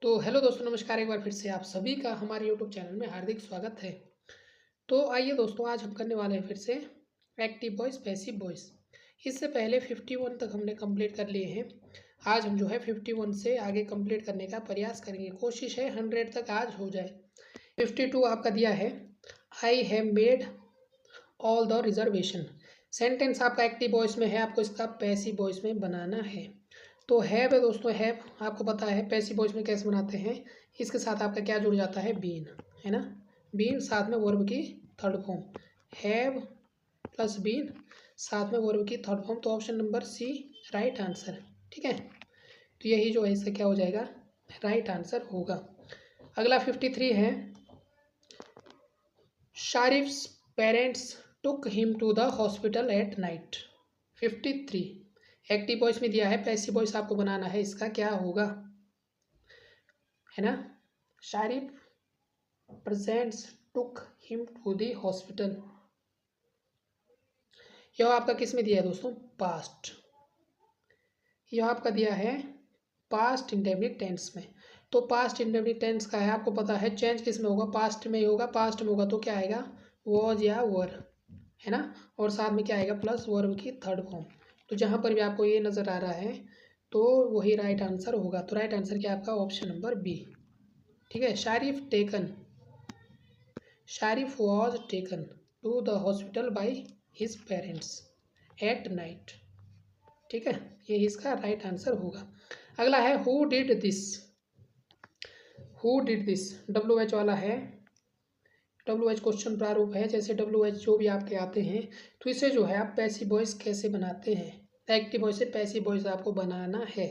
तो हेलो दोस्तों, नमस्कार। एक बार फिर से आप सभी का हमारे यूट्यूब चैनल में हार्दिक स्वागत है। तो आइए दोस्तों, आज हम करने वाले हैं फिर से एक्टिव वॉइस पैसिव वॉइस। इससे पहले 51 तक हमने कंप्लीट कर लिए हैं। आज हम जो है 51 से आगे कंप्लीट करने का प्रयास करेंगे। कोशिश है 100 तक आज हो जाए। 52 आपका दिया है, I have made all the reservation. Sentence आपका एक्टिव वॉइस में है, आपको इसका पैसिव वॉइस में बनाना है। तो हैव है दोस्तों, हैव आपको पता है पैसिव वॉइस में कैसे बनाते हैं। इसके साथ आपका क्या जुड़ जाता है, बीन, है ना। बीन साथ में वर्ब की third form, have plus been साथ में वर्ब की थर्ड फॉर्म। तो option number C right answer, ठीक है। तो यही जो है इसका क्या हो जाएगा, राइट आंसर होगा। अगला 53 है, Sharif's parents took him to the hospital at night. 53 active voice में दिया है, पैसिव वॉइस आपको बनाना है। इसका क्या होगा, है ना। Sharif presents took him to the hospital. यह आपका किस में दिया है दोस्तों, पास्ट। यह आपका दिया है पास्ट इंडेफिनिट टेंस में। तो पास्ट इंडेफिनिट टेंस का है, आपको पता है चेंज किस में होगा, पास्ट में ही होगा। पास्ट में होगा तो क्या आएगा, वॉज या वर, है ना। और साथ में क्या आएगा, प्लस वर्ब की थर्ड फॉर्म। तो जहाँ पर भी आपको ये नज़र आ रहा है तो वही राइट आंसर होगा। तो राइट आंसर क्या आपका, ऑप्शन नंबर बी, ठीक है। Sharif was taken to the hospital by his parents at night, ठीक है। ये इसका राइट आंसर होगा। अगला है who did this. Who did this W H वाला है। डब्ल्यू एच क्वेश्चन प्रारूप है, जैसे डब्ल्यू एच जो भी आपके आते हैं तो इसे जो है आप पैसिव वॉइस कैसे बनाते हैं, एक्टिव वॉइस से पैसिव वॉइस आपको बनाना है।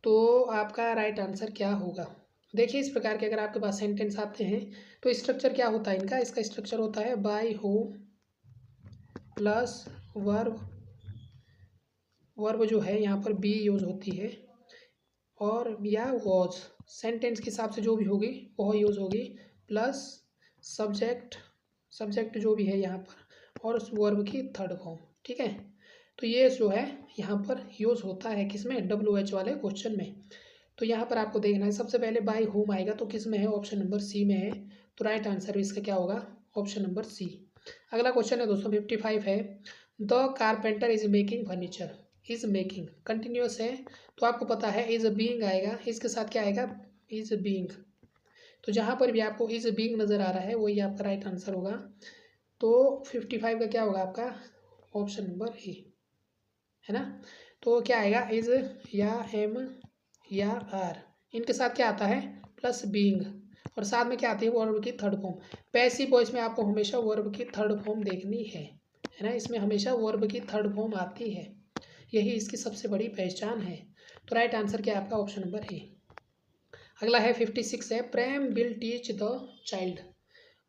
तो आपका राइट आंसर क्या होगा, देखिए इस प्रकार के अगर आपके पास सेंटेंस आते हैं तो स्ट्रक्चर क्या होता है इनका। इसका स्ट्रक्चर होता है by whom plus verb. Verb जो है यहाँ पर बी यूज होती है, और या वॉज सेंटेंस के हिसाब से जो भी होगी वह यूज होगी, प्लस सब्जेक्ट। सब्जेक्ट जो भी है यहाँ पर, और उस वर्ब की थर्ड फॉर्म, ठीक है। तो ये जो है यहाँ पर यूज होता है किसमें, डब्ल्यू एच वाले क्वेश्चन में। तो यहाँ पर आपको देखना है, सबसे पहले बाय होम आएगा तो किस में है, ऑप्शन नंबर सी में है। तो राइट आंसर इसका क्या होगा, ऑप्शन नंबर सी। अगला क्वेश्चन है दोस्तों 55 है, the carpenter is making furniture. Is making continuous है तो आपको पता है इज बीइंग आएगा, इसके साथ क्या आएगा, इज बीइंग। तो जहाँ पर भी आपको इज बीइंग नज़र आ रहा है वही आपका राइट आंसर होगा। तो 55 का क्या होगा आपका, ऑप्शन नंबर ए, है ना। तो क्या आएगा, इज या एम या आर, इनके साथ क्या आता है, प्लस बीइंग, और साथ में क्या आती है, वर्ब की थर्ड फॉर्म। पैसिव वॉइस में आपको हमेशा वर्ब की थर्ड फॉर्म देखनी है ना। इसमें हमेशा वर्ब की थर्ड फॉर्म आती है, यही इसकी सबसे बड़ी पहचान है। तो राइट आंसर क्या है आपका, ऑप्शन नंबर ए। अगला है 56 है, प्रेम विल टीच द चाइल्ड।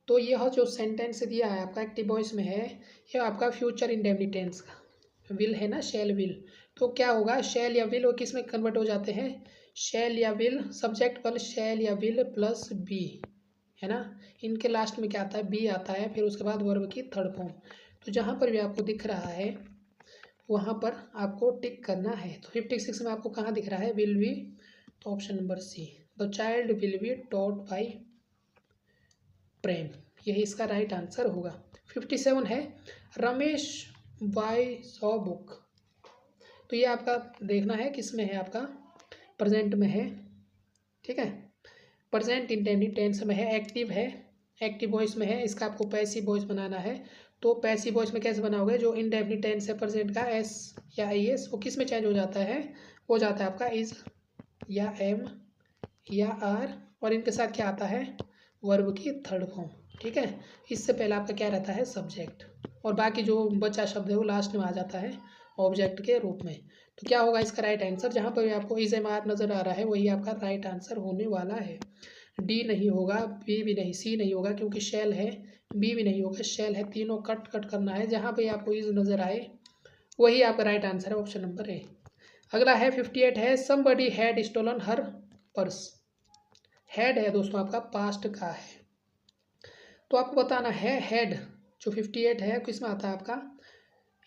तो यह जो सेंटेंस दिया है आपका एक्टिव वॉइस में है, यह आपका फ्यूचर इंडेफिनिट टेंस का विल है ना, शैल विल। तो क्या होगा, शैल या विल वो किस में कन्वर्ट हो जाते हैं, शैल या विल, सब्जेक्ट पर शैल या विल प्लस बी, है ना। इनके लास्ट में क्या आता है, बी आता है, फिर उसके बाद वर्ब की थर्ड फॉर्म। तो जहाँ पर भी आपको दिख रहा है वहाँ पर आपको टिक करना है। तो 56 में आपको कहाँ दिख रहा है, विल बी, तो option number C, the child will be taught by Prem, यही इसका राइट आंसर होगा। 57 है, रमेश बाय सॉ बुक। तो ये आपका देखना है किस में है, आपका प्रेजेंट में है, ठीक है। प्रेजेंट इंडेफिनिट टेंस में है, एक्टिव है, एक्टिव वॉइस में है। इसका आपको पैसिव वॉइस बनाना है। तो पैसिव वॉइस में कैसे बनाओगे, जो इंडेफिनिट टेंस है प्रेजेंट का, एस या आई एस, वो किस में चेंज हो जाता है, हो जाता है आपका इज या एम या आर, और इनके साथ क्या आता है, वर्ब की थर्ड फॉर्म, ठीक है। इससे पहले आपका क्या रहता है, सब्जेक्ट, और बाकी जो बचा शब्द है वो लास्ट में आ जाता है ऑब्जेक्ट के रूप में। तो क्या होगा इसका राइट आंसर, जहाँ पर भी आपको इज एम आर नज़र आ रहा है वही आपका राइट आंसर होने वाला है। डी नहीं होगा, बी भी नहीं, सी नहीं होगा क्योंकि शेल है, बी भी नहीं होगा, शेल है। तीनों कट कट करना है, जहाँ पे आपको इज नज़र आए वही आपका राइट आंसर है, ऑप्शन नंबर ए। अगला है 58 है, somebody had stolen her purse. Had है दोस्तों आपका पास्ट का है, तो आपको बताना है हैड जो 58 है किस में आता है आपका,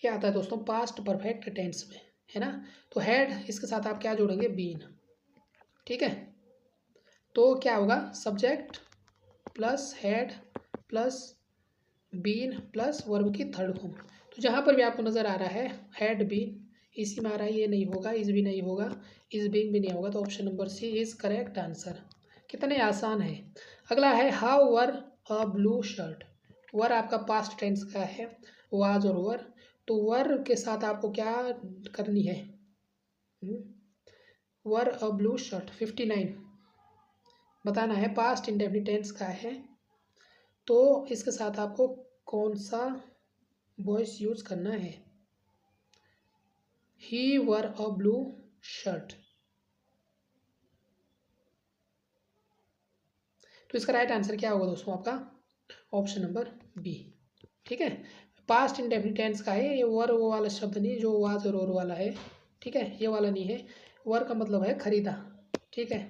ये आता है दोस्तों पास्ट परफेक्ट टेंस में, है ना। तो हैड इसके साथ आप क्या जोड़ेंगे, बीन, ठीक है। तो क्या होगा, subject plus had plus been plus verb की थर्ड फॉर्म। तो जहाँ पर भी आपको नज़र आ रहा है हैड बीन, इसी में आ रहा है, ये नहीं होगा, इस भी नहीं होगा, इस बीइंग भी नहीं होगा, तो option number C is correct answer. कितने आसान है। अगला है how wore a blue shirt. Wore आपका पास्ट टेंस का है, वाज और वर। तो वर के साथ आपको क्या करनी है, वर अ ब्लू शर्ट 59 बताना है, पास्ट इंडेफिनिट टेंस का है। तो इसके साथ आपको कौन सा वॉइस यूज करना है, ही वर अ ब्लू शर्ट। तो इसका राइट आंसर क्या होगा दोस्तों, आपका ऑप्शन नंबर बी। ठीक है, पास्ट इंडेफिनिट टेंस का है ये, वर वो वाला शब्द नहीं जो वाज और वाला है। ठीक है, ये वाला नहीं है, वर का मतलब है खरीदा। ठीक है,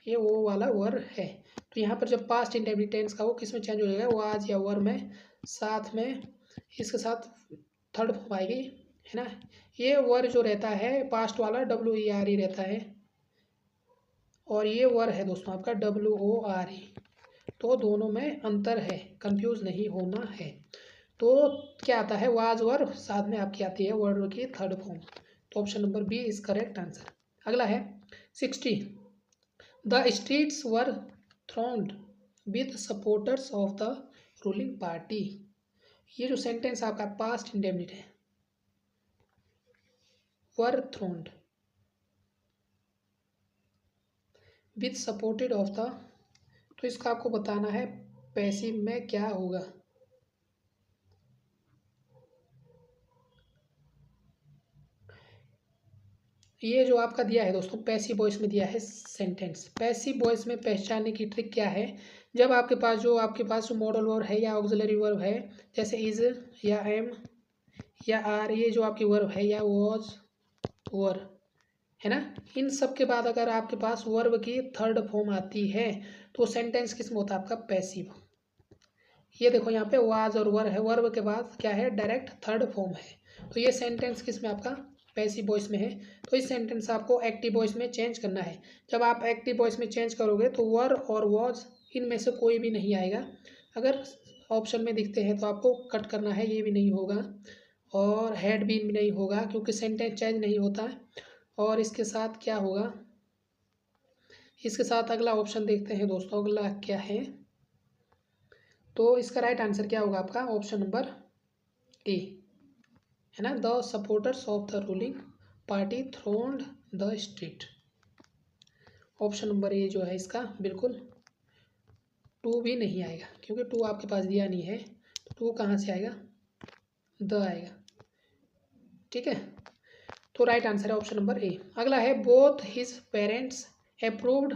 ये वो वाला वर है। तो यहाँ पर जब पास्ट इंडेफिनिट टेंस का वो किस में चेंज हो जाएगा, वाज या वर में, साथ में इसके साथ थर्ड फॉर्म आएगी, है ना। ये वर जो रहता है पास्ट वाला WER रहता है, और ये वर है दोस्तों आपका WORE। तो दोनों में अंतर है, कंफ्यूज नहीं होना है। तो क्या आता है, वाज वर, साथ में आपकी आती है वर्ड की थर्ड फॉर्म। तो option number B is correct answer. अगला है 60, the streets were thronged with supporters of the ruling party. ये जो सेंटेंस आपका पास्ट इंडेफिनिट है, were thronged with supported of the, तो इसका आपको बताना है पैसिव में क्या होगा। ये जो आपका दिया है दोस्तों पैसिव वॉइस में दिया है सेंटेंस, पैसिव वॉइस में पहचानने की ट्रिक क्या है, जब आपके पास जो मॉडल वर्ब है या ऑक्सिलरी वर्ब है, जैसे इज या एम या आर, ये जो आपकी वर्ब है, या वॉज वर, है ना, इन सब के बाद अगर आपके पास वर्ब की थर्ड फॉर्म आती है तो सेंटेंस किस में होता है आपका पैसिव। ये देखो यहाँ पे वाज और वर है, वर्ब के बाद क्या है, डायरेक्ट थर्ड फॉर्म है। तो ये सेंटेंस किस में आपका पैसिव वॉइस में है। तो इस सेंटेंस आपको एक्टिव वॉइस में चेंज करना है। जब आप एक्टिव वॉइस में चेंज करोगे तो वर और वॉज इनमें से कोई भी नहीं आएगा। अगर ऑप्शन में दिखते हैं तो आपको कट करना है, ये भी नहीं होगा, और हैड बीन भी नहीं होगा क्योंकि सेंटेंस चेंज नहीं होता है। और इसके साथ क्या होगा, इसके साथ अगला ऑप्शन देखते हैं दोस्तों, अगला क्या है। तो इसका राइट आंसर क्या होगा आपका ऑप्शन नंबर ए, है ना, the supporters of the ruling party throned the street. Option number ए जो है इसका बिल्कुल, टू भी नहीं आएगा क्योंकि टू आपके पास दिया नहीं है, तो टू कहाँ से आएगा, द आएगा। ठीक है, तो राइट आंसर है ऑप्शन नंबर ए। अगला है both his parents approved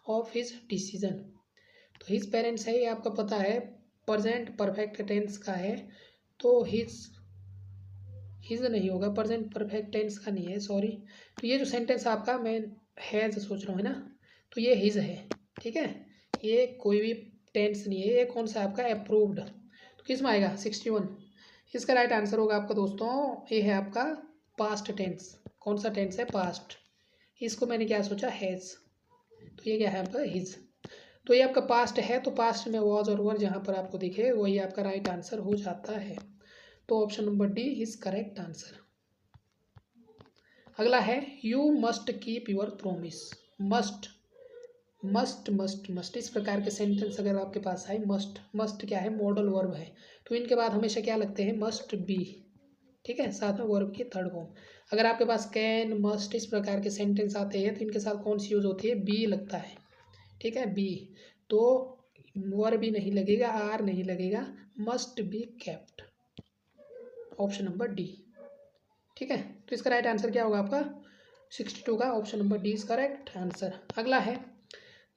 of his decision. तो हिज पेरेंट्स है, ये आपका पता है प्रेजेंट परफेक्ट टेंस का है, तो हिज नहीं होगा, प्रेजेंट परफेक्ट टेंस का नहीं है, सॉरी। तो ये जो सेंटेंस आपका, मैं हैज सोच रहा हूँ, है ना, तो ये हिज है। ठीक है, ये कोई भी टेंस नहीं है, ये कौन सा आपका अप्रूव्ड, तो किस में आएगा 61। इसका राइट आंसर होगा आपका दोस्तों, ये है आपका पास्ट टेंस। कौन सा टेंस है, पास्ट। इसको मैंने क्या सोचा, हैज, तो ये क्या है आपका हिज। तो ये आपका पास्ट है, तो पास्ट में वॉज और वर जहाँ पर आपको दिखे वही आपका राइट आंसर हो जाता है। तो option number D is correct answer. अगला है you must keep your promise. Must must must must, इस प्रकार के सेंटेंस अगर आपके पास आए, मस्ट मस्ट क्या है, मॉडल वर्ब है, तो इनके बाद हमेशा क्या लगते हैं, मस्ट बी। ठीक है, साथ में वर्ब की थर्ड फॉर्म। अगर आपके पास कैन मस्ट इस प्रकार के सेंटेंस आते हैं तो इनके साथ कौन सी यूज होती है, बी लगता है। ठीक है, बी, तो वर्ब भी नहीं लगेगा, आर नहीं लगेगा, must be kept, option number D. ठीक है, तो इसका राइट आंसर क्या होगा आपका 62 का option number D is correct answer. अगला है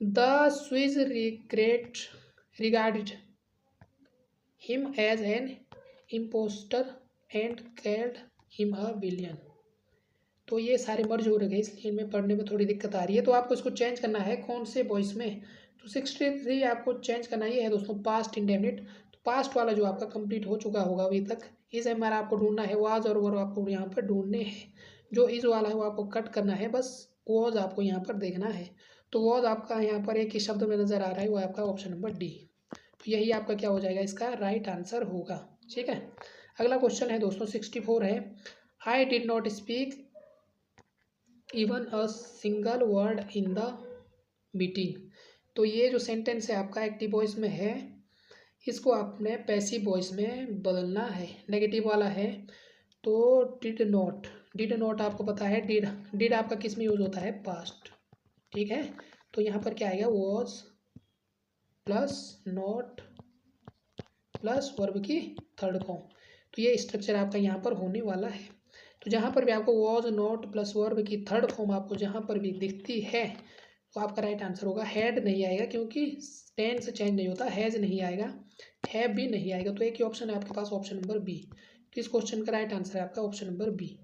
the Swiss regarded him as an impostor and called him a villain. तो ये सारे मर्ज हो रखे इसलिए इनमें पढ़ने में थोड़ी दिक्कत आ रही है, तो आपको इसको चेंज करना है कौन से वॉइस में। तो 63 आपको चेंज करना ये है दोस्तों पास्ट इंडेफिनिट। तो पास्ट वाला जो आपका कंप्लीट हो चुका होगा अभी तक, इस हमारा आपको ढूंढना है, वाज और वर आपको यहाँ पर ढूंढने हैं। जो इस वाला है वो आपको कट करना है, बस वॉज आपको यहाँ पर देखना है। तो वॉज आपका यहाँ पर एक ही शब्द में नज़र आ रहा है, वो आपका ऑप्शन नंबर डी। तो यही आपका क्या हो जाएगा, इसका राइट आंसर होगा। ठीक है, अगला क्वेश्चन है दोस्तों 64 है, I did not speak even a single word in the meeting. तो ये जो सेंटेंस है आपका एक्टिव वॉइस में है, इसको आपने पैसिव वॉइस में बदलना है, नेगेटिव वाला है। तो डिड नॉट आपको पता है, डिड आपका किस में यूज होता है, पास्ट। ठीक है, तो यहाँ पर क्या आएगा, was plus not plus verb की थर्ड फॉर्म। तो ये स्ट्रक्चर आपका यहाँ पर होने वाला है। तो जहाँ पर भी आपको वॉज नॉट प्लस वर्ब की थर्ड फॉर्म आपको जहाँ पर भी दिखती है, तो आपका राइट आंसर होगा, हैड नहीं आएगा क्योंकि टेंस चेंज नहीं होता, हैज़ नहीं आएगा, हैव भी नहीं आएगा। तो एक ही ऑप्शन है आपके पास, ऑप्शन नंबर बी। तो इस क्वेश्चन का राइट आंसर है आपका ऑप्शन नंबर बी।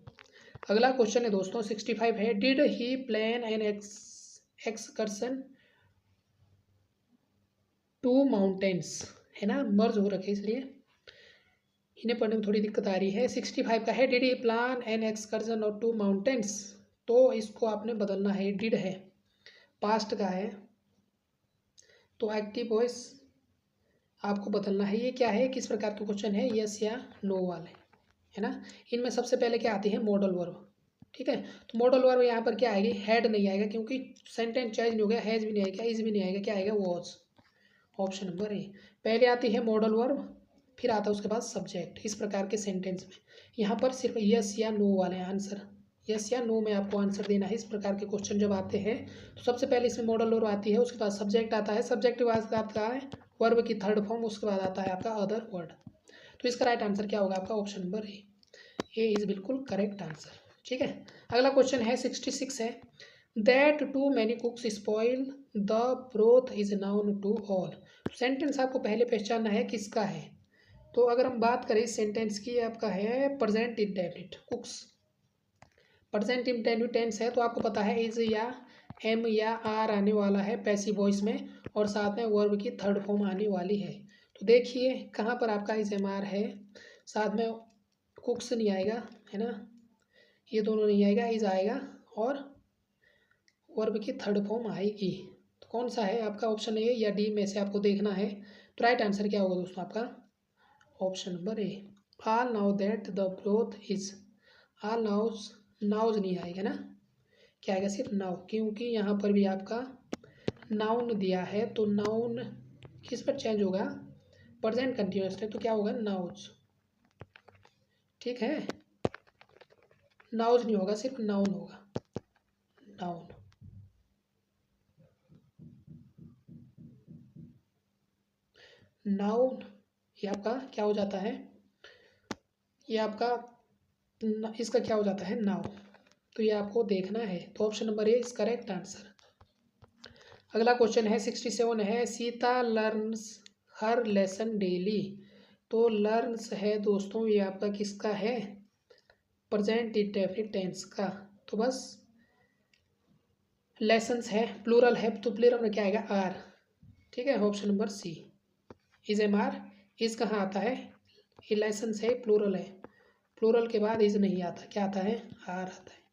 अगला क्वेश्चन है दोस्तों 65 है, did he plan an excursion to mountains, है ना, मर्ज हो रखे इसलिए इन्हें पढ़ने में थोड़ी दिक्कत आ रही है। 65 का है, did he plan an excursion और टू माउंटेन्स। तो इसको आपने बदलना है, डिड है, पास्ट का है, तो एक्टिव वॉइस आपको बदलना है। ये क्या है, किस प्रकार के क्वेश्चन है, यस या नो वाले, है ना। इनमें सबसे पहले क्या आती है, मॉडल वर्ब। ठीक है, तो मॉडल वर्ब यहाँ पर क्या आएगी, हैड नहीं आएगा क्योंकि सेंटेंस चेंज नहीं हो गया, हैज भी नहीं आएगा, इज भी नहीं आएगा, क्या आएगा, वॉज, ऑप्शन नंबर ए। पहले आती है मॉडल वर्ब, फिर आता है उसके बाद सब्जेक्ट। इस प्रकार के सेंटेंस में यहाँ पर सिर्फ यस या नो वाले आंसर, यस या नो में आपको आंसर देना है। इस प्रकार के क्वेश्चन जब आते हैं तो सबसे पहले इसमें मॉडल वर्ब आती है, उसके बाद सब्जेक्ट आता है, सब्जेक्ट के बाद आता है वर्ब की थर्ड फॉर्म, उसके बाद आता है आपका अदर वर्ड। तो इसका राइट आंसर क्या होगा आपका, ऑप्शन नंबर ए इज बिल्कुल करेक्ट आंसर। ठीक है, अगला क्वेश्चन है 66 है, that too many cooks spoil the broth is known to all. Sentence आपको पहले पहचानना है किसका है। तो अगर हम बात करें इस सेंटेंस की, आपका है present indefinite, cooks present indefinite tense है, तो आपको पता है इज या एम या आर आने वाला है पैसिव वॉइस में, और साथ में वर्ब की थर्ड फॉर्म आने वाली है। तो देखिए कहाँ पर आपका इज एम आर है, साथ में कुक्स नहीं आएगा, है ना, ये दोनों नहीं आएगा, इज आएगा और वर्ब की थर्ड फॉर्म आएगी। तो कौन सा है आपका, ऑप्शन ए या डी में से आपको देखना है। तो राइट आंसर क्या होगा दोस्तों आपका, option number A. All now that the broth is, all now's, now's नहीं आएगा ना, क्या आएगा, सिर्फ नाउ, क्योंकि यहाँ पर भी आपका नाउन दिया है, तो नाउन किस पर चेंज होगा, प्रेजेंट कंटिन्यूअस है, तो क्या होगा, नाउज। ठीक है, नाउज नहीं होगा, सिर्फ नाउन होगा, नाउन। नाउन ये आपका क्या हो जाता है, ये आपका इसका क्या हो जाता है, नाउ। तो ये आपको देखना है, तो option number A is correct answer. अगला क्वेश्चन है 67 है, सीता लर्न्स हर लेसन डेली। तो लर्न्स है दोस्तों, ये आपका किसका है, प्रेजेंट इंडेफिनिट टेंस का। तो बस लेसन्स है, प्लूरल है, तो प्लूरल में क्या आएगा, आर। ठीक है, option number C is am are. Is कहाँ आता है, ये लेसन्स है, प्लूरल है, प्लूरल के बाद इज नहीं आता, क्या आता है, आर आता है।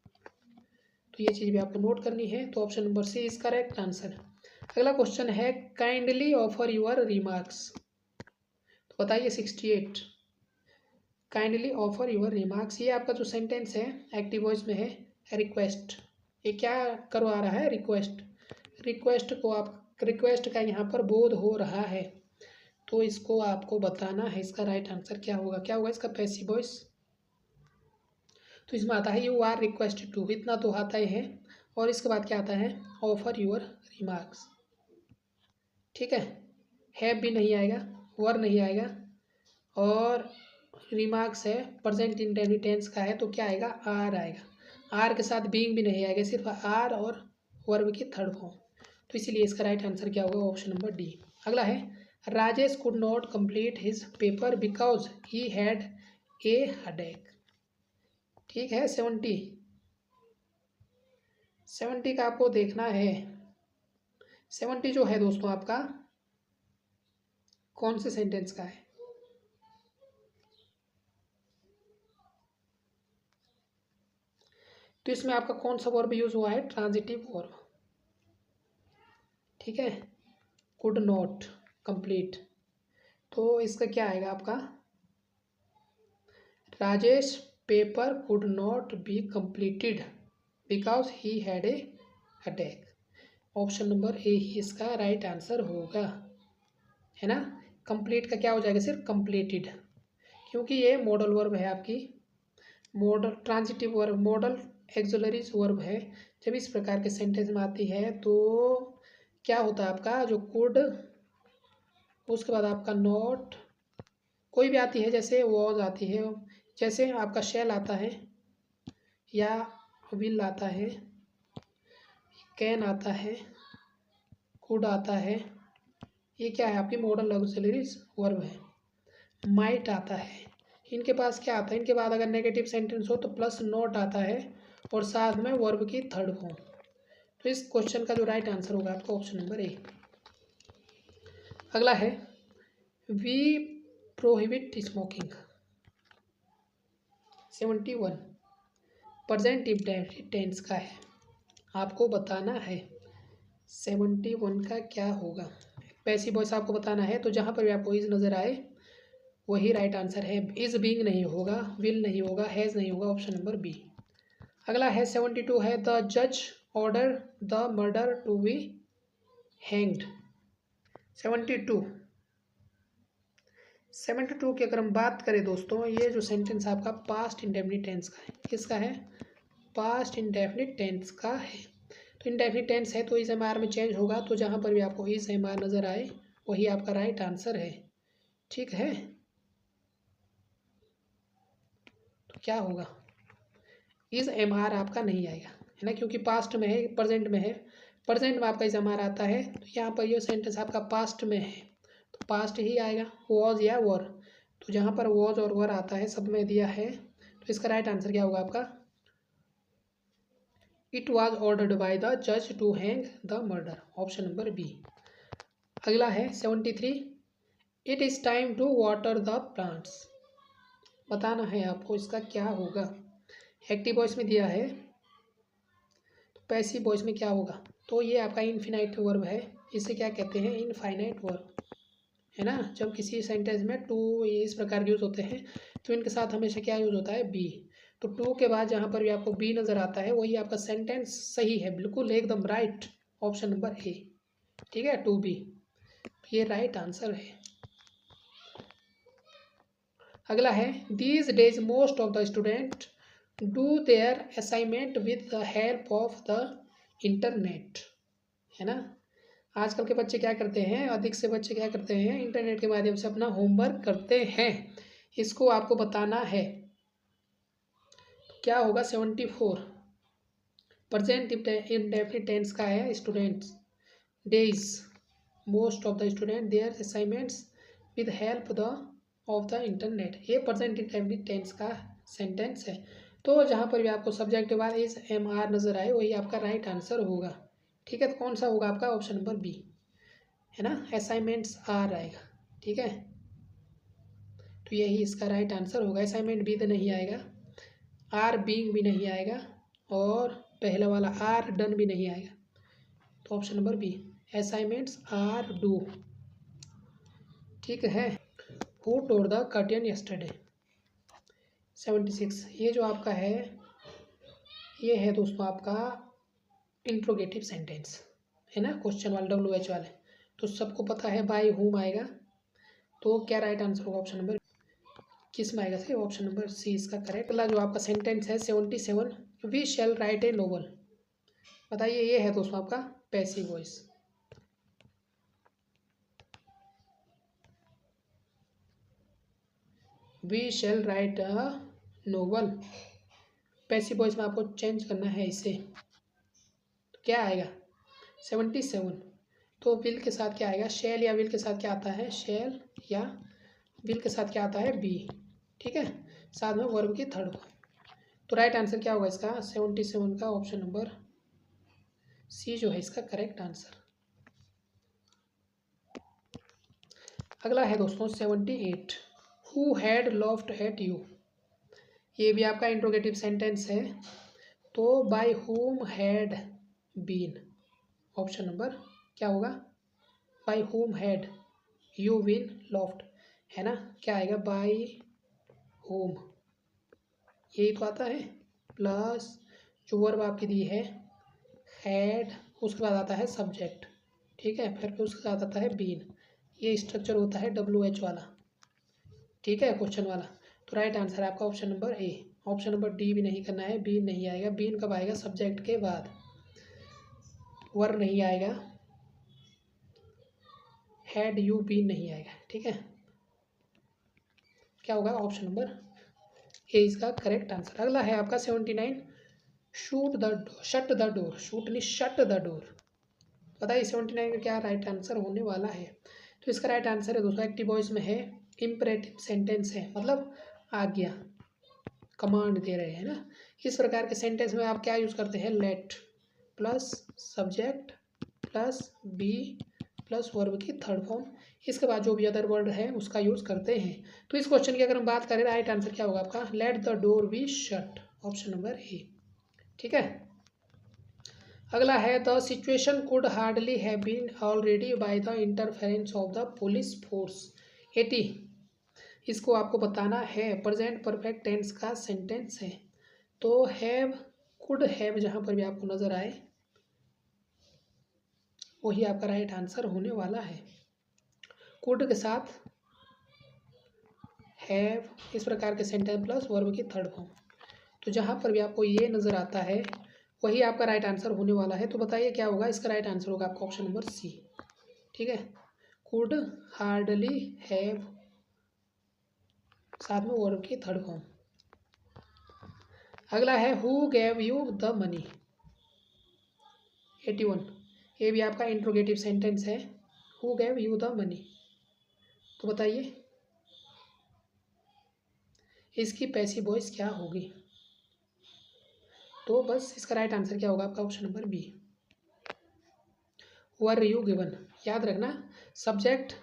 तो ये चीज़ भी आपको नोट करनी है, तो option number C is correct answer. अगला क्वेश्चन है, काइंडली ऑफर योर रिमार्क्स। तो बताइए 68, काइंडली ऑफर योर रिमार्क्स, ये आपका जो सेंटेंस है एक्टिव वॉइस में है, रिक्वेस्ट। ये क्या करवा रहा है, रिक्वेस्ट, रिक्वेस्ट को आप, रिक्वेस्ट का यहाँ पर बोध हो रहा है, तो इसको आपको बताना है। इसका राइट आंसर क्या होगा, क्या होगा इसका पैसिव वॉइस। तो इसमें आता है यू आर रिक्वेस्टेड टू, इतना तो आता ही है, और इसके बाद क्या आता है, ऑफर योर रिमार्क्स। ठीक है, हैव भी नहीं आएगा, वर नहीं आएगा, और रिमार्क्स है प्रेजेंट इंडेफिनिट टेंस का है, तो क्या आएगा, आर आएगा, आर के साथ बीइंग भी नहीं आएगा, सिर्फ आर और वर्ब की थर्ड फॉर्म। तो इसीलिए इसका राइट आंसर क्या होगा, ऑप्शन नंबर डी। अगला है, Rajesh could not complete his paper because he had A headache. ठीक है, 70 का आपको देखना है। 70 जो है दोस्तों आपका कौन से सेंटेंस का है, तो इसमें आपका कौन सा वर्ब यूज हुआ है, ट्रांजिटिव वर्ब। ठीक है, कुड नॉट कंप्लीट, तो इसका क्या आएगा आपका, Rajesh paper could not be completed because he had a attack. Option number A ही इसका राइट आंसर होगा, है ना। कंप्लीट का क्या हो जाएगा, सिर्फ कंप्लीटेड, क्योंकि ये मॉडल वर्ब है आपकी, modal transitive verb, modal auxiliaries verb है। जब इस प्रकार के सेंटेंस में आती है तो क्या होता है आपका, जो कुड, उसके बाद आपका नॉट, कोई भी आती है, जैसे वॉज आती है, जैसे आपका शेल आता है, या विल आता है, कैन आता है, कुड आता है, ये क्या है आपकी मॉडल ऑक्सिलरीज वर्ब है। माइट आता है, इनके पास क्या आता है, इनके बाद अगर नेगेटिव सेंटेंस हो तो प्लस नॉट आता है और साथ में वर्ब की थर्ड फॉर्म। तो इस क्वेश्चन का जो राइट आंसर होगा आपका ऑप्शन नंबर ए। अगला है we prohibit smoking. 71 present indefinite tense का है, आपको बताना है 71 का क्या होगा। पैसिव वॉइस आपको बताना है, तो जहाँ पर भी आपको इज नज़र आए वही राइट आंसर है। इज बीइंग नहीं होगा, विल नहीं होगा, हैज़ नहीं होगा, ऑप्शन नंबर बी। अगला है 72 है द जज order the murder to be hanged. 72 की अगर हम बात करें दोस्तों, ये जो सेंटेंस आपका पास्ट इंडेफिनिट टेंस का है, किसका है, पास्ट इंडेफिनिट टेंस का है। तो इंडेफिनिट टेंस है तो इस एम आर में चेंज होगा, तो जहाँ पर भी आपको इस एम आर नज़र आए वही आपका राइट आंसर है, ठीक है। तो क्या होगा, इस एम आर आपका नहीं आएगा, है ना, क्योंकि पास्ट में है, प्रेजेंट में है, प्रेजेंट में आपका इस एम आर आता है, तो यहाँ पर ये सेंटेंस आपका पास्ट में है तो पास्ट ही आएगा, वॉज या वर। तो जहाँ पर वॉज और वर आता है सब में दिया है, तो इसका राइट आंसर क्या होगा आपका, it was ordered by the जज to hang the murder, option number B. अगला है 73 it is time to water the plants. बताना है आपको इसका क्या होगा। एक्टिव वॉइस में दिया है, तो पैसिव वॉइस में क्या होगा, तो ये आपका इनफिनाइट वर्ब है, इसे क्या कहते हैं, इनफाइनाइट वर्ब, है ना। जब किसी सेंटेंस में टू इस प्रकार यूज़ होते हैं तो इनके साथ हमेशा क्या यूज़ होता है, बी। तो टू के बाद जहाँ पर भी आपको बी नज़र आता है वही आपका सेंटेंस सही है, बिल्कुल एकदम राइट, ऑप्शन नंबर ए, ठीक है, टू बी, ये राइट आंसर है। अगला है these days most of the student do their assignment with the help of the internet, है ना। आजकल के बच्चे क्या करते हैं, अधिक से बच्चे क्या करते हैं, इंटरनेट के माध्यम से अपना होमवर्क करते हैं, इसको आपको बताना है। तो क्या होगा, 74 प्रेजेंट इंडेफिनिट टेंस का है, students does most of the student their assignments with help the of the internet, ये प्रेजेंट इंडेफिनिट टेंस का सेंटेंस है। तो जहाँ पर भी आपको सब्जेक्ट बाद इस एम आर नज़र आए वही आपका राइट आंसर होगा, ठीक है। तो कौन सा होगा आपका, ऑप्शन नंबर बी, है ना, असाइनमेंट्स आर आएगा, ठीक है। तो यही इसका राइट आंसर होगा, असाइनमेंट बी तो नहीं आएगा, आर बीइंग भी नहीं आएगा, और पहला वाला आर डन भी नहीं आएगा, तो option number B assignments are do, ठीक है। Who told the curtain yesterday. 76 ये जो आपका है, ये है दोस्तों आपका इंट्रोगेटिव सेंटेंस, है ना, क्वेश्चन वाले डब्ल्यू एच वाले, तो सबको पता है बाय हुम आएगा, तो क्या राइट आंसर होगा, ऑप्शन नंबर किस में आएगा, सही, ऑप्शन नंबर सी इसका करेक्ट। अगला जो आपका सेंटेंस है 77 we shall write a novel. बताइए, ये है दोस्तों आपका passive voice, we shall write a novel, passive voice में आपको चेंज करना है इसे, तो क्या आएगा 77, तो विल के साथ क्या आएगा, शैल या विल के साथ क्या आता है, शैल या विल के साथ क्या आता है, बी, ठीक है, साथ में वर्ब की थर्ड। तो राइट आंसर क्या होगा इसका 77 का, ऑप्शन नंबर सी जो है इसका करेक्ट आंसर। अगला है दोस्तों 78 who had laughed at you, ये भी आपका इंट्रोगेटिव सेंटेंस है, तो by whom had been, option number क्या होगा, by whom had you been laughed, है ना, क्या आएगा, बाय होम, यही तो आता है, प्लस जो वर्ब आपकी दी है हैड, उसके बाद आता है सब्जेक्ट, ठीक है, फिर उसके साथ आता है बीन, ये स्ट्रक्चर होता है WH वाला, ठीक है, क्वेश्चन वाला। तो राइट आंसर है आपका ऑप्शन नंबर ए। ऑप्शन नंबर डी भी नहीं करना है, बीन नहीं आएगा, बीन कब आएगा, सब्जेक्ट के बाद, वर्ब नहीं आएगा, हैड यू बीन नहीं आएगा, ठीक है, क्या होगा, ऑप्शन नंबर ए इसका करेक्ट आंसर। अगला है आपका 79, shoot the shut the door, shoot नहीं शट द डोर, बताइए 79 का क्या राइट आंसर होने वाला है। तो इसका राइट आंसर है दोस्तों, एक्टिव वॉइस में है, इम्परेटिव सेंटेंस है, मतलब आज्ञा, कमांड दे रहे हैं ना। इस प्रकार के सेंटेंस में आप क्या यूज़ करते हैं, let plus subject plus be plus verb की थर्ड फॉर्म, इसके बाद जो भी अदर वर्ड है उसका यूज़ करते हैं। तो इस क्वेश्चन की अगर हम बात करें, राइट आंसर क्या होगा आपका, let the door be shut, option number A, ठीक है। अगला है, the situation could hardly have been already by the interference of the police force, 80, इसको आपको बताना है, प्रेजेंट परफेक्ट टेंस का सेंटेंस है। तो हैव कुड हैव जहाँ पर भी आपको नज़र आए वही आपका राइट आंसर होने वाला है। कुड के साथ हैव, इस प्रकार के सेंटेंस प्लस वर्ब की थर्ड फॉर्म, तो जहाँ पर भी आपको ये नज़र आता है वही आपका राइट आंसर होने वाला है। तो बताइए क्या होगा, इसका राइट आंसर होगा आपका ऑप्शन नंबर सी, ठीक है, कुड हार्डली हैव, साथ में वर्ब की थर्ड फॉर्म। अगला है, who gave you the money, 81, ये भी आपका इंट्रोगेटिव सेंटेंस है, who gave you the money, तो बताइए इसकी पैसिव वॉइस क्या होगी। तो बस इसका राइट आंसर क्या होगा आपका option number B, were you given, याद रखना सब्जेक्ट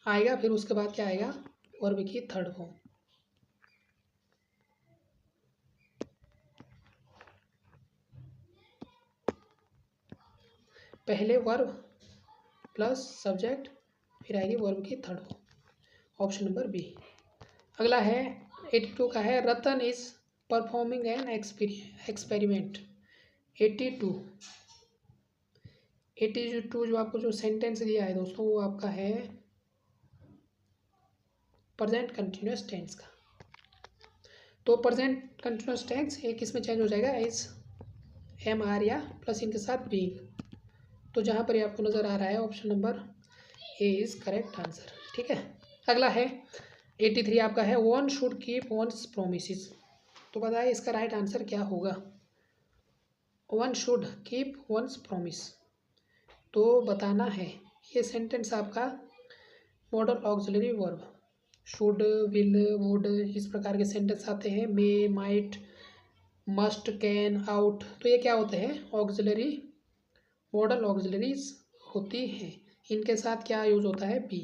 आएगा, फिर उसके बाद क्या आएगा, वर्ब की थर्ड फॉर्म। पहले वर्ब प्लस सब्जेक्ट, फिर आएगी वर्ब की third form, option number B. अगला है 82 का है, Ratan is performing an experiment, 82 जो आपको जो सेंटेंस दिया है दोस्तों वो आपका है प्रेजेंट कंटिन्यूस टेंस का। तो प्रेजेंट कंटिन्यूस टेंस एक इसमें चेंज हो जाएगा, इज एम आर या प्लस इनके साथ बीइंग, तो जहाँ पर ये आपको नज़र आ रहा है option number A is correct answer, ठीक है। अगला है 83 आपका है, one should keep once promises, तो बताइए इसका राइट आंसर क्या होगा, one should keep once promise, तो बताना है ये सेंटेंस आपका model auxiliary verb, should will would इस प्रकार के सेंटेंस आते हैं, may might must can out, तो ये क्या होते हैं, ऑक्सिलरी मॉडल ऑक्सिलरीज होती हैं, इनके साथ क्या यूज़ होता है, बी,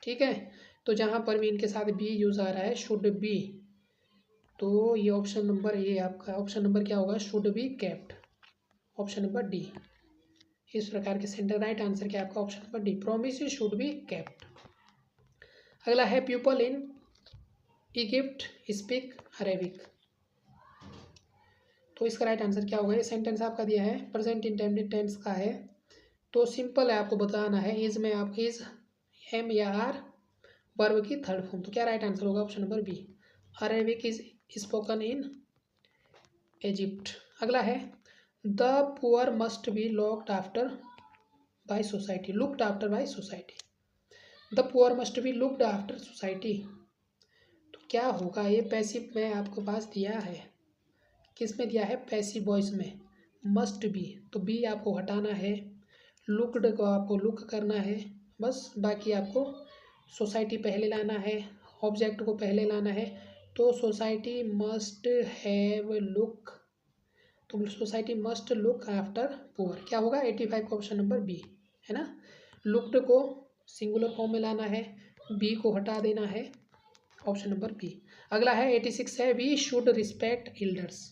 ठीक है। तो जहाँ पर भी इनके साथ बी यूज़ आ रहा है, शुड बी, तो ये ऑप्शन नंबर ए आपका ऑप्शन नंबर क्या होगा, should be kept, option number D, इस प्रकार के सेंटेंस राइट आंसर क्या आपका option number D, promise should be kept. अगला है, people in Egypt speak Arabic, तो इसका राइट आंसर क्या होगा, ये सेंटेंस आपका दिया है प्रेजेंट इंडेफिनिट टेंस का है, तो सिंपल है, आपको बताना है इज में आप इज एम या आर वर्ब की थर्ड फॉर्म, तो क्या राइट आंसर होगा option number B, Arabic is spoken in Egypt. अगला है, the poor must be looked after by society, looked after by society, the poor must be looked after society, तो क्या होगा, ये passive में आपके पास दिया है, किस में दिया है, पैसिव वॉइस में, मस्ट बी, तो बी आपको हटाना है, लुक्ड को आपको लुक करना है, बस बाकी आपको सोसाइटी पहले लाना है, ऑब्जेक्ट को पहले लाना है, तो सोसाइटी मस्ट हैव लुक, तो society must look after poor, क्या होगा 85 का ऑप्शन नंबर बी, है ना, लुक्ड को सिंगुलर फॉर्म में लाना है, बी को हटा देना है, ऑप्शन नंबर बी। अगला है 86 है, वी शुड रिस्पेक्ट एल्डर्स,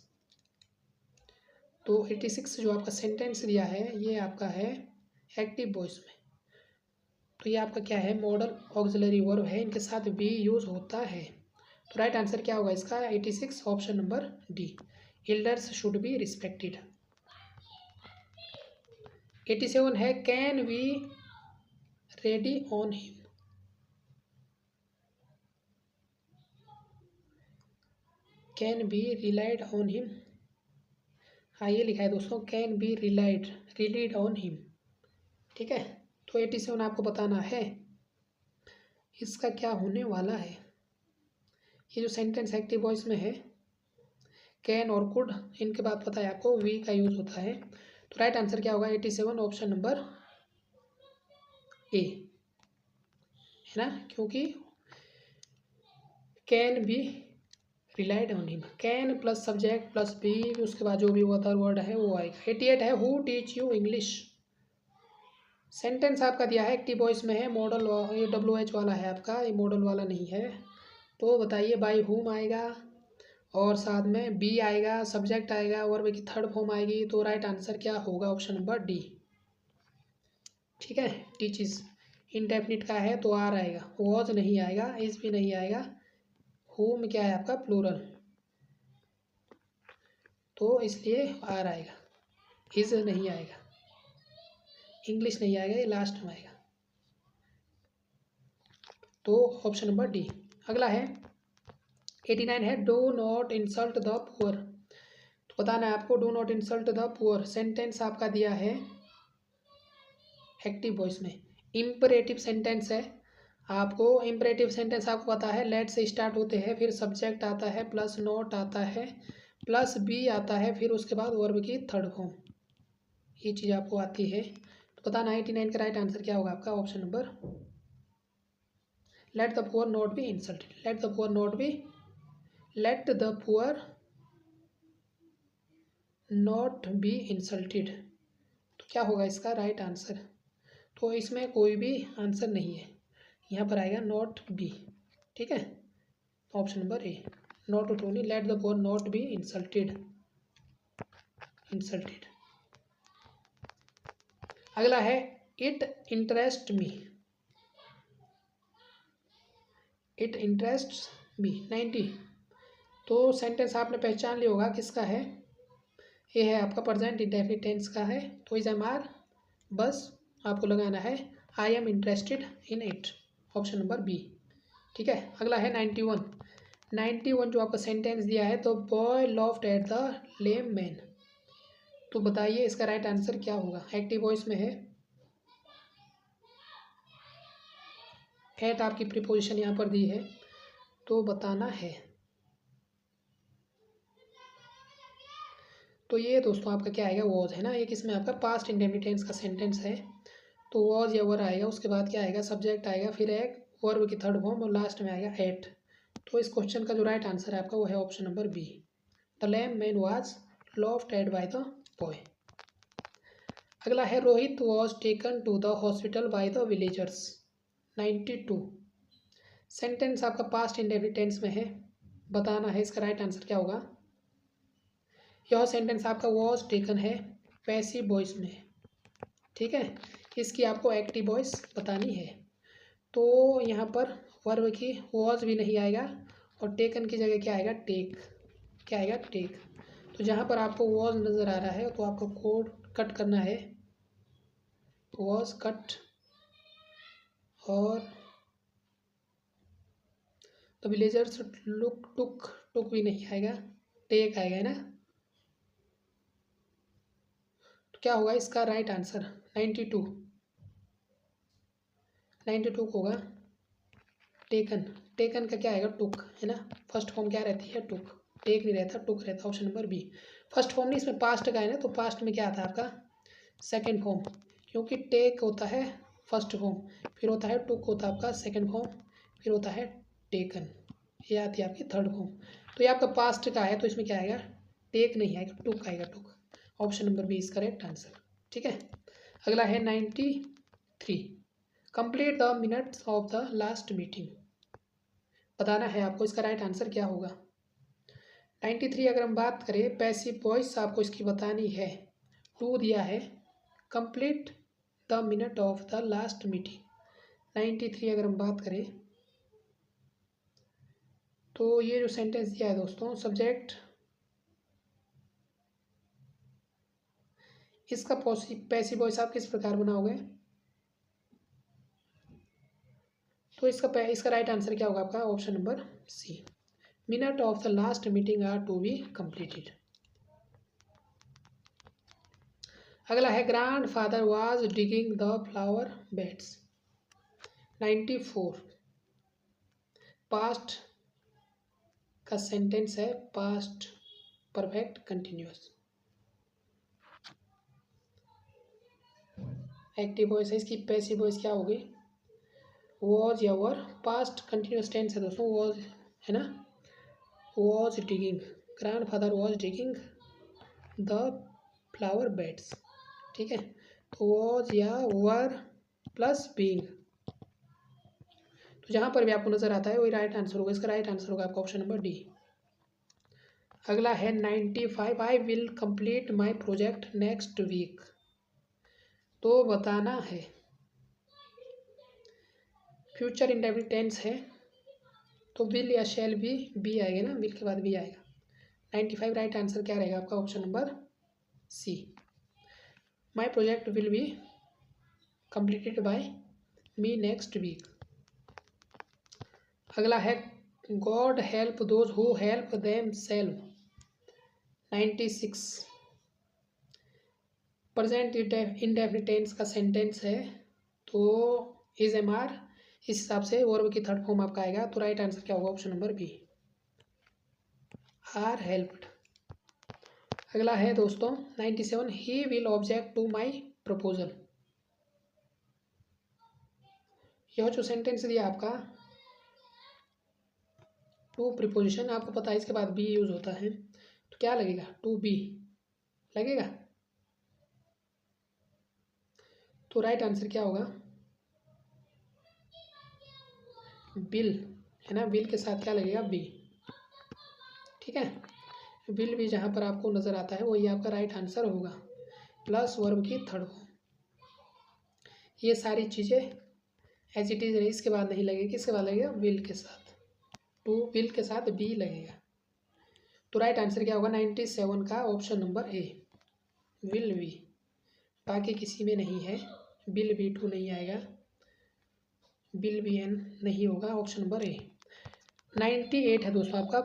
तो 86 जो आपका सेंटेंस दिया है ये आपका है एक्टिव वॉइस में। तो ये आपका क्या है, मॉडल ऑक्सिलरी वर्ब है, इनके साथ बी यूज होता है। तो राइट आंसर क्या होगा इसका, 86 option number D, elders should be respected. 87 है, can we ready on him. Can be relied on him. हाँ ये लिखा है दोस्तों, can be relied on him. ठीक है, तो 87 आपको बताना है इसका क्या होने वाला है। ये जो सेंटेंस एक्टिव वॉइस में है, कैन और कुड, इनके बाद पता है आपको वी का यूज होता है। तो राइट आंसर क्या होगा, 87 ऑप्शन नंबर ए, है ना, क्योंकि can be relied on him, can plus subject plus be, उसके बाद जो भी वो अदर वर्ड है वो आएगा। 88 है, who teach you English. Sentence आपका दिया है एक्टिव वॉइस में है, मॉडल ये WH वाला है आपका, ये मॉडल वाला नहीं है। तो बताइए बाय हुम आएगा और साथ में बी आएगा, सब्जेक्ट आएगा, वर्ब की थर्ड फॉर्म आएगी। तो राइट आंसर क्या होगा, ऑप्शन नंबर डी। ठीक है, टीचेस इंडेफिनिट का है तो आर आएगा, वॉज नहीं आएगा, इज भी नहीं आएगा। हुम क्या है आपका, प्लूरल, तो इसलिए आर आएगा, इज नहीं आएगा, इंग्लिश नहीं आएगा, ये लास्ट में आएगा। तो ऑप्शन नंबर डी। अगला है 89 है, do not insult the poor. तो बताना है आपको, do not insult the poor. Sentence आपका दिया है एक्टिव वॉइस में, इम्परेटिव सेंटेंस है। आपको इम्परेटिव सेंटेंस आपको पता है, लेट से स्टार्ट होते हैं, फिर सब्जेक्ट आता है, प्लस नॉट आता है, प्लस बी आता है, फिर उसके बाद वर्ब की थर्ड फॉर्म, ये चीज़ आपको आती है। तो बताना 89 का राइट आंसर क्या होगा आपका, option number, let the poor not be insulted, let the poor not be, let the poor not be insulted. तो क्या होगा इसका राइट आंसर, तो इसमें कोई भी आंसर नहीं है, यहाँ पर आएगा नॉट बी। ठीक है, option number A, not to नहीं, let the poor not be insulted. अगला है it interest me, it interest me 90। तो सेंटेंस आपने पहचान लिया होगा किसका है, ये है आपका प्रेजेंट इंडेफिनिट टेंस का है। तो इज एम आर, बस आपको लगाना है I am interested in it, option number B. ठीक है, अगला है 91 जो आपका सेंटेंस दिया है, तो boy loved at the lame man. तो बताइए इसका राइट आंसर क्या होगा, एक्टिव वॉइस में है, एट आपकी प्रीपोजिशन यहाँ पर दी है, तो बताना है। तो ये दोस्तों आपका क्या आएगा, वॉज है ना, एक इसमें आपका पास्ट इंडेफिनिट टेंस का सेंटेंस है, तो वॉज या वर आएगा, उसके बाद क्या आएगा, सब्जेक्ट आएगा, फिर एक वर्ब की थर्ड फॉर्म और लास्ट में आएगा एट। तो इस क्वेश्चन का जो राइट आंसर है आपका वो है option number B, the lame man was laughed at by the boy. अगला है Rohit was taken to the hospital by the villagers 92। Sentence आपका पास्ट इंडेफिनिट टेंस में है, बताना है इसका राइट आंसर क्या होगा। यह सेंटेंस आपका वॉज टेकन है, पैसिव वॉइस में है। ठीक है, इसकी आपको एक्टिव वॉइस बतानी है। तो यहाँ पर वर्ब की वॉज भी नहीं आएगा और टेकन की जगह क्या आएगा, टेक, क्या आएगा, टेक। तो जहाँ पर आपको वॉज नज़र आ रहा है तो आपको कोड कट करना है, वॉज कट, और तो विलेजर्स लुक टुक भी नहीं आएगा, टेक आएगा, है ना। तो क्या होगा इसका राइट आंसर, 92 को होगा टेकन, टेकन का क्या आएगा, टुक, है ना, फर्स्ट फॉर्म क्या रहती है, टुक, टेक नहीं रहता, टुक रहता, option number B. First form नहीं, इसमें पास्ट का है ना, तो पास्ट में क्या आता है आपका, सेकंड फॉर्म, क्योंकि टेक होता है फर्स्ट फॉर्म, फिर होता है टुक होता है आपका सेकंड फॉर्म, फिर होता है टेकन, ये आती है आपकी थर्ड फॉर्म। तो ये आपका पास्ट का है, तो इसमें क्या आएगा, टेक नहीं आएगा, टुक आएगा, took, option number B is correct answer. ठीक है, अगला है 93, complete the minutes of the last meeting. बताना है आपको इसका राइट आंसर क्या होगा। 93 अगर हम बात करें, पैसिव वॉइस आपको इसकी बतानी है, टू दिया है, complete the minute of the last meeting. 93 अगर हम बात करें तो ये जो सेंटेंस दिया है दोस्तों, सब्जेक्ट इसका पैसिव वॉइस आप किस प्रकार बनाओगे? तो इसका राइट आंसर क्या होगा आपका? Option number C, minute of the last meeting are to be completed. अगला है grandfather was digging the flower beds. 94 past का सेंटेंस है past perfect continuous. Active voice है, इसकी पैसिव वॉइस क्या होगी? वॉज या वर। पास्ट कंटिन्यूअस टेंस है दोस्तों, वॉज है ना, was digging, grand father was digging the flower beds. ठीक है, तो वॉज या वर प्लस बीइंग, तो जहाँ पर भी आपको नजर आता है वही राइट आंसर होगा। इसका राइट आंसर होगा आपका ऑप्शन नंबर डी। अगला है 95 I will complete my project next week. तो बताना है, फ्यूचर इंडेफिनिट टेंस है तो विल या शैल बी आएगा ना, विल के बाद बी आएगा। 95 राइट आंसर क्या रहेगा आपका? Option number C, my project will be completed by me next week. अगला है God help those who help them self. 96 present indefinite tense का सेंटेंस है तो इज एम आर, इस हिसाब से वर्ब की थर्ड फॉर्म आपका आएगा। तो राइट आंसर क्या होगा? Option number B, are helped. अगला है दोस्तों 97 he will object to my proposal. यह जो सेंटेंस दिया आपका टू प्रीपोजिशन, आपको पता है इसके बाद बी यूज होता है, तो क्या लगेगा? टू बी लगेगा। तो राइट आंसर क्या होगा? बिल है ना, बिल के साथ क्या लगेगा? बी। ठीक है, विल भी जहाँ पर आपको नजर आता है वही आपका राइट आंसर होगा, प्लस वर्ब की थर्ड फॉर्म। ये सारी चीज़ें एज इट इज रही, इसके बाद नहीं लगेगी, किसके बाद लगेगा? विल के साथ, टू विल के साथ बी लगेगा। तो राइट आंसर क्या होगा? 97 का option number A, will be. बाकी किसी में नहीं है, विल बी टू नहीं आएगा, विल बी एन नहीं होगा, ऑप्शन नंबर ए। 98 है दोस्तों आपका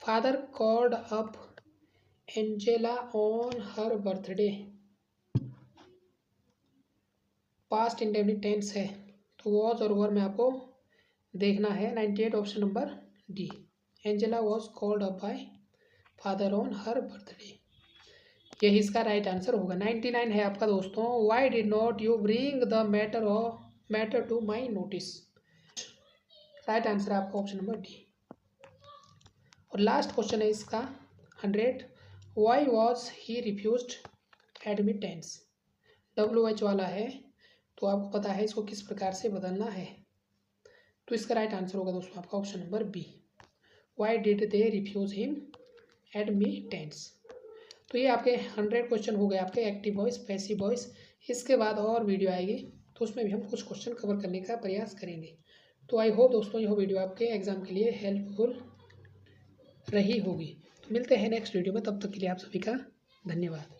father called up Angela on her birthday. Past indefinite tense है तो वॉज और वर में आपको देखना है। 98 option number D, Angela was called up by father on her birthday, यही इसका राइट आंसर होगा। 99 है आपका दोस्तों, why did not you bring the matter to my notice. Right answer आपका ऑप्शन नंबर डी। और लास्ट क्वेश्चन है इसका 100, why was he refused admittance. WH वाला है तो आपको पता है इसको किस प्रकार से बदलना है, तो इसका राइट आंसर होगा दोस्तों आपका option number B, why did they refuse him admittance. तो ये आपके 100 क्वेश्चन हो गए आपके एक्टिव वॉइस पैसिव वॉइस। इसके बाद और वीडियो आएगी तो उसमें भी हम कुछ क्वेश्चन कवर करने का प्रयास करेंगे। तो आई होप दोस्तों यह वीडियो आपके एग्जाम के लिए हेल्पफुल रही होगी। तो मिलते हैं नेक्स्ट वीडियो में, तब तक के लिए आप सभी का धन्यवाद।